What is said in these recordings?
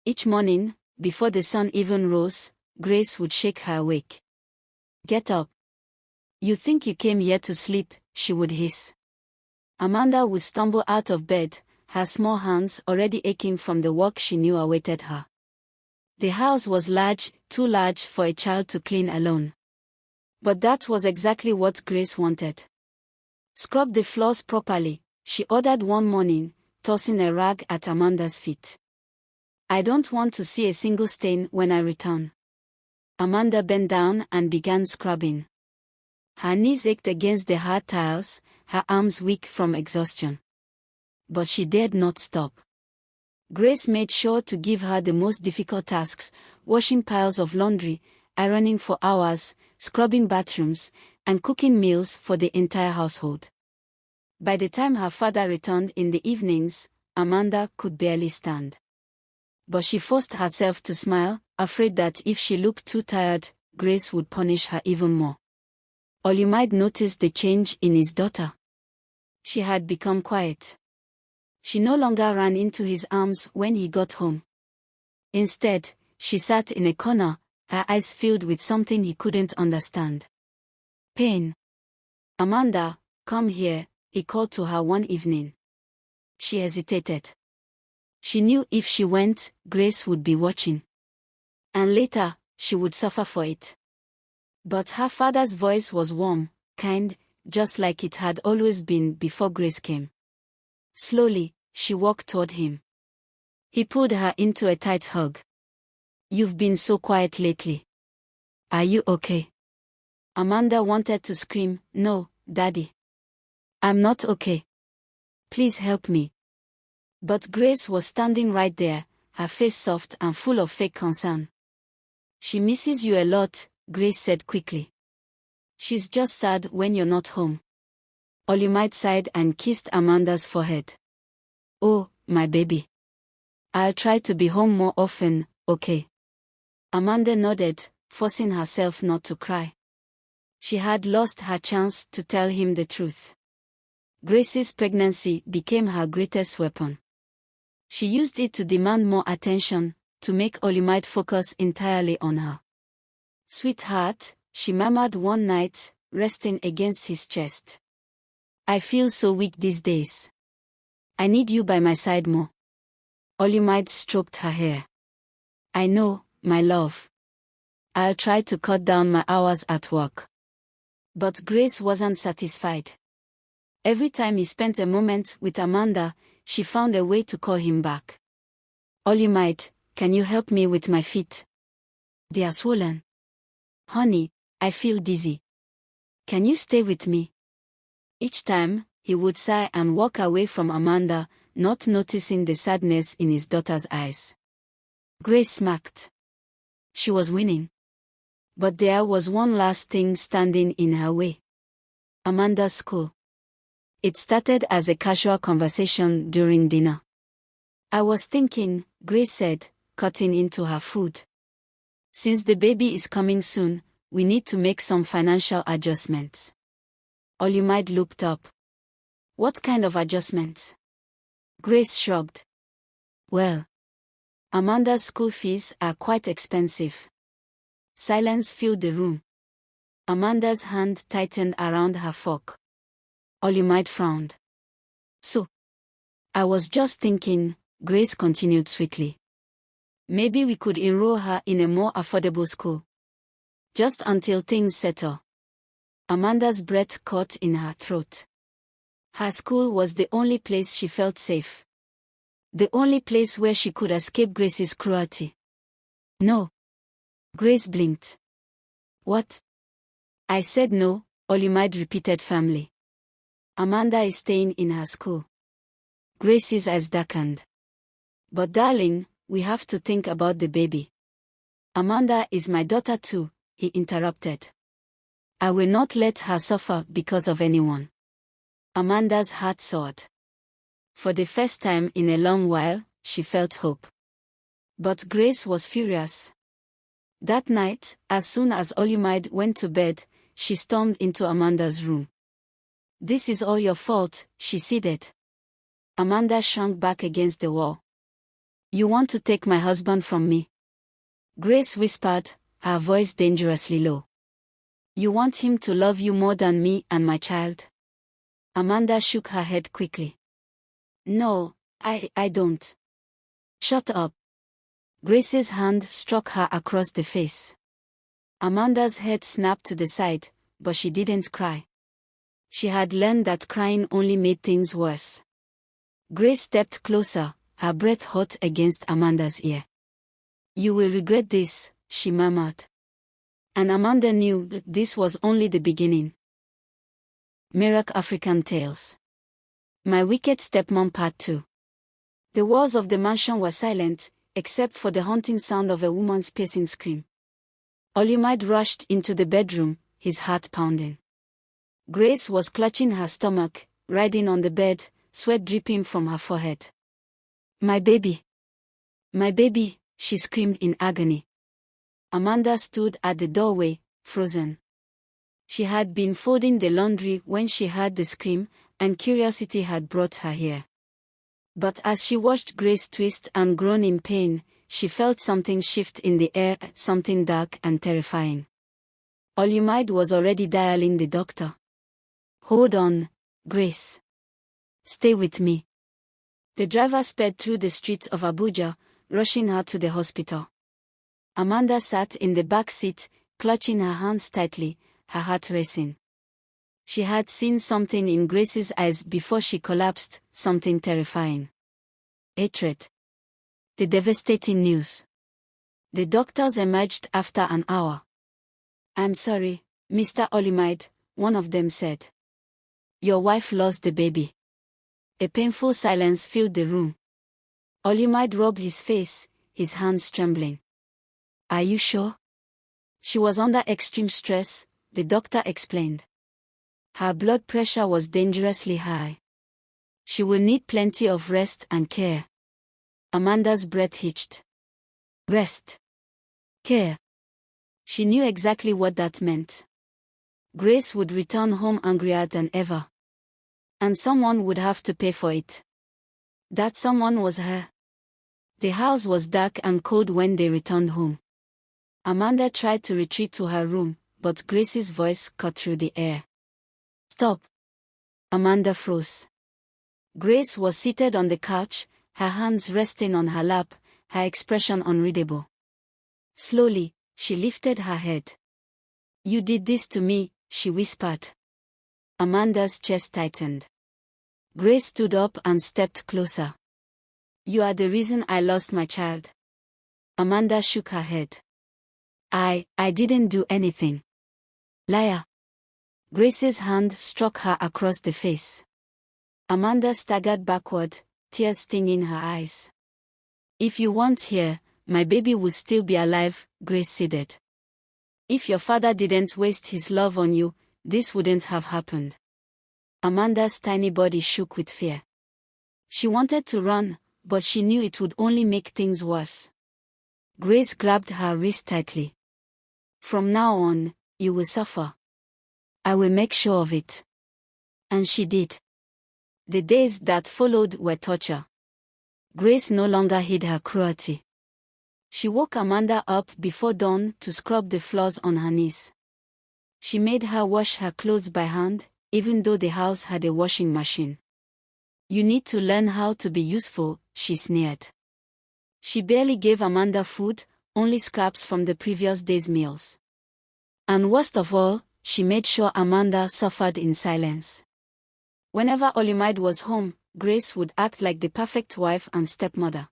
Each morning, before the sun even rose, Grace would shake her awake. "Get up. You think you came here to sleep," she would hiss. Amanda would stumble out of bed, her small hands already aching from the work she knew awaited her. The house was large, too large for a child to clean alone. But that was exactly what Grace wanted. "Scrub the floors properly," she ordered one morning, tossing a rag at Amanda's feet. "I don't want to see a single stain when I return." Amanda bent down and began scrubbing. Her knees ached against the hard tiles, her arms weak from exhaustion. But she dared not stop. Grace made sure to give her the most difficult tasks: washing piles of laundry, ironing for hours, scrubbing bathrooms, and cooking meals for the entire household. By the time her father returned in the evenings, Amanda could barely stand. But she forced herself to smile, afraid that if she looked too tired, Grace would punish her even more. Olumide noticed the change in his daughter. She had become quiet. She no longer ran into his arms when he got home. Instead, she sat in a corner, her eyes filled with something he couldn't understand. Pain. "Amanda, come here," he called to her one evening. She hesitated. She knew if she went, Grace would be watching. And later, she would suffer for it. But her father's voice was warm, kind, just like it had always been before Grace came. Slowly, she walked toward him. He pulled her into a tight hug. "You've been so quiet lately. Are you okay?" Amanda wanted to scream, "No, Daddy. I'm not okay. Please help me." But Grace was standing right there, her face soft and full of fake concern. "She misses you a lot," Grace said quickly. "She's just sad when you're not home." Olumide sighed and kissed Amanda's forehead. "Oh, my baby. I'll try to be home more often, okay?" Amanda nodded, forcing herself not to cry. She had lost her chance to tell him the truth. Grace's pregnancy became her greatest weapon. She used it to demand more attention, to make Olumide focus entirely on her. "Sweetheart," she murmured one night, resting against his chest. "I feel so weak these days. I need you by my side more." Olumide stroked her hair. "I know, my love. I'll try to cut down my hours at work." But Grace wasn't satisfied. Every time he spent a moment with Amanda, she found a way to call him back. "Olumide, can you help me with my feet? They are swollen. Honey, I feel dizzy. Can you stay with me?" Each time, he would sigh and walk away from Amanda, not noticing the sadness in his daughter's eyes. Grace smirked. She was winning. But there was one last thing standing in her way. Amanda's school. It started as a casual conversation during dinner. "I was thinking," Grace said, cutting into her food. "Since the baby is coming soon, we need to make some financial adjustments." Olumide looked up. "What kind of adjustments?" Grace shrugged. "Well, Amanda's school fees are quite expensive." Silence filled the room. Amanda's hand tightened around her fork. Olumide frowned. "So, I was just thinking," Grace continued sweetly. "Maybe we could enroll her in a more affordable school. Just until things settle." Amanda's breath caught in her throat. Her school was the only place she felt safe. The only place where she could escape Grace's cruelty. "No." Grace blinked. "What?" "I said no," Olumide repeated firmly. "Amanda is staying in her school." Grace's eyes darkened. "But darling, we have to think about the baby." "Amanda is my daughter too," he interrupted. "I will not let her suffer because of anyone." Amanda's heart soared. For the first time in a long while, she felt hope. But Grace was furious. That night, as soon as Olumide went to bed, she stormed into Amanda's room. "This is all your fault," she ceded. Amanda shrank back against the wall. You want to take my husband from me? Grace whispered, her voice dangerously low. You want him to love you more than me and my child? Amanda shook her head quickly. No, I don't. Shut up. Grace's hand struck her across the face. Amanda's head snapped to the side, but she didn't cry. She had learned that crying only made things worse. Grace stepped closer, her breath hot against Amanda's ear. You will regret this, she murmured. And Amanda knew that this was only the beginning. Merak African Tales. My Wicked Stepmom Part 2. The walls of the mansion were silent, except for the haunting sound of a woman's piercing scream. Olumide rushed into the bedroom, his heart pounding. Grace was clutching her stomach, writhing on the bed, sweat dripping from her forehead. My baby! My baby! She screamed in agony. Amanda stood at the doorway, frozen. She had been folding the laundry when she heard the scream, and curiosity had brought her here. But as she watched Grace twist and groan in pain, she felt something shift in the air, something dark and terrifying. Olumide was already dialing the doctor. Hold on, Grace. Stay with me. The driver sped through the streets of Abuja, rushing her to the hospital. Amanda sat in the back seat, clutching her hands tightly, her heart racing. She had seen something in Grace's eyes before she collapsed, something terrifying. Hatred. The devastating news. The doctors emerged after an hour. I'm sorry, Mr. Olumide, one of them said. Your wife lost the baby. A painful silence filled the room. Olumide rubbed his face, his hands trembling. Are you sure? She was under extreme stress, the doctor explained. Her blood pressure was dangerously high. She will need plenty of rest and care. Amanda's breath hitched. Rest. Care. She knew exactly what that meant. Grace would return home angrier than ever. And someone would have to pay for it. That someone was her. The house was dark and cold when they returned home. Amanda tried to retreat to her room, but Grace's voice cut through the air. Stop. Amanda froze. Grace was seated on the couch, her hands resting on her lap, her expression unreadable. Slowly, she lifted her head. You did this to me, she whispered. Amanda's chest tightened. Grace stood up and stepped closer. You are the reason I lost my child. Amanda shook her head. I didn't do anything. Liar. Grace's hand struck her across the face. Amanda staggered backward, tears stinging her eyes. If you weren't here, my baby would still be alive, Grace said. If your father didn't waste his love on you, this wouldn't have happened. Amanda's tiny body shook with fear. She wanted to run, but she knew it would only make things worse. Grace grabbed her wrist tightly. From now on, you will suffer. I will make sure of it. And she did. The days that followed were torture. Grace no longer hid her cruelty. She woke Amanda up before dawn to scrub the floors on her knees. She made her wash her clothes by hand, even though the house had a washing machine. You need to learn how to be useful, she sneered. She barely gave Amanda food, only scraps from the previous day's meals. And worst of all, she made sure Amanda suffered in silence. Whenever Olumide was home, Grace would act like the perfect wife and stepmother.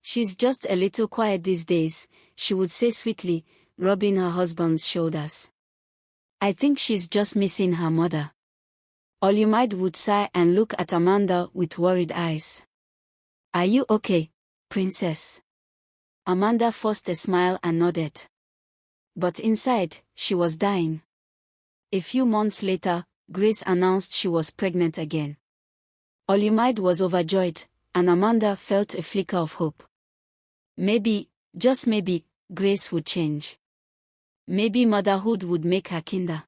She's just a little quiet these days, she would say sweetly, rubbing her husband's shoulders. I think she's just missing her mother. Olumide would sigh and look at Amanda with worried eyes. Are you okay, princess? Amanda forced a smile and nodded. But inside, she was dying. A few months later, Grace announced she was pregnant again. Olumide was overjoyed, and Amanda felt a flicker of hope. Maybe, just maybe, Grace would change. Maybe motherhood would make her kinder.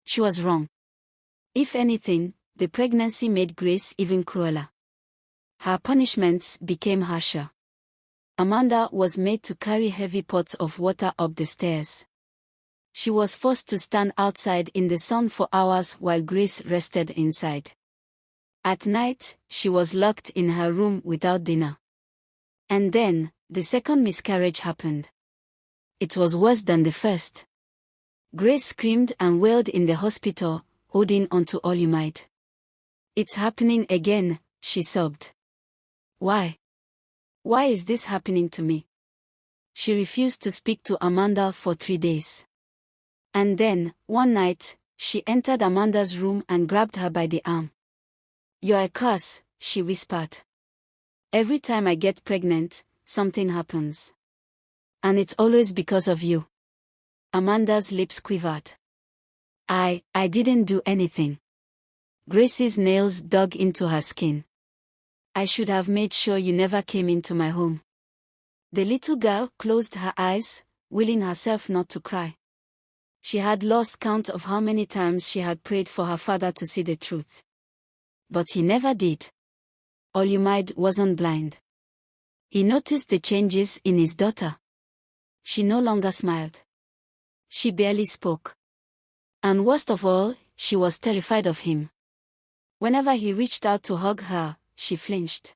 She was wrong. If anything, the pregnancy made Grace even crueler. Her punishments became harsher. Amanda was made to carry heavy pots of water up the stairs. She was forced to stand outside in the sun for hours while Grace rested inside. At night, she was locked in her room without dinner. And then, the second miscarriage happened. It was worse than the first. Grace screamed and wailed in the hospital, holding onto Olumide. "It's happening again," she sobbed. "Why? Why is this happening to me?" She refused to speak to Amanda for 3 days. And then, one night, she entered Amanda's room and grabbed her by the arm. "You're a curse," she whispered. "Every time I get pregnant, something happens. And it's always because of you." Amanda's lips quivered. I didn't do anything." Grace's nails dug into her skin. "I should have made sure you never came into my home." The little girl closed her eyes, willing herself not to cry. She had lost count of how many times she had prayed for her father to see the truth. But he never did. Olumide wasn't blind. He noticed the changes in his daughter. She no longer smiled. She barely spoke. And worst of all, she was terrified of him. Whenever he reached out to hug her, she flinched.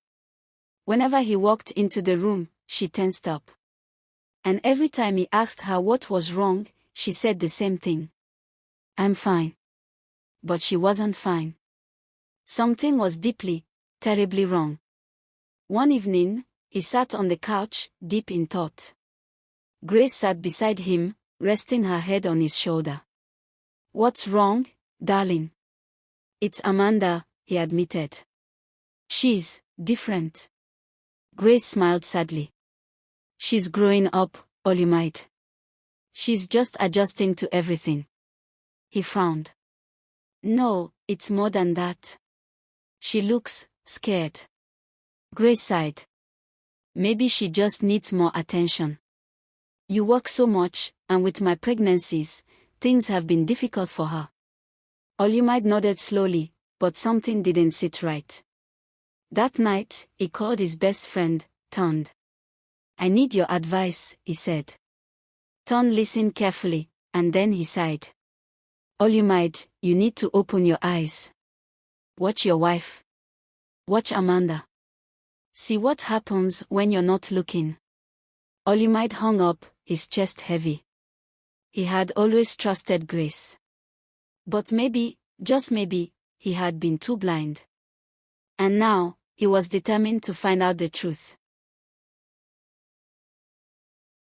Whenever he walked into the room, she tensed up. And every time he asked her what was wrong, she said the same thing. "I'm fine." But she wasn't fine. Something was deeply, terribly wrong. One evening, he sat on the couch, deep in thought. Grace sat beside him, resting her head on his shoulder. "What's wrong, darling?" "It's Amanda," he admitted. "She's different." Grace smiled sadly. "She's growing up, Olumide. She's just adjusting to everything." He frowned. "No, it's more than that. She looks scared." Grace sighed. "Maybe she just needs more attention. You work so much, and with my pregnancies, things have been difficult for her." Olumide nodded slowly, but something didn't sit right. That night, he called his best friend, Ton. "I need your advice," he said. Ton listened carefully, and then he sighed. "Olumide, you need to open your eyes. Watch your wife. Watch Amanda. See what happens when you're not looking." Olumide hung up, his chest heavy. He had always trusted Grace. But maybe, just maybe, he had been too blind. And now, he was determined to find out the truth.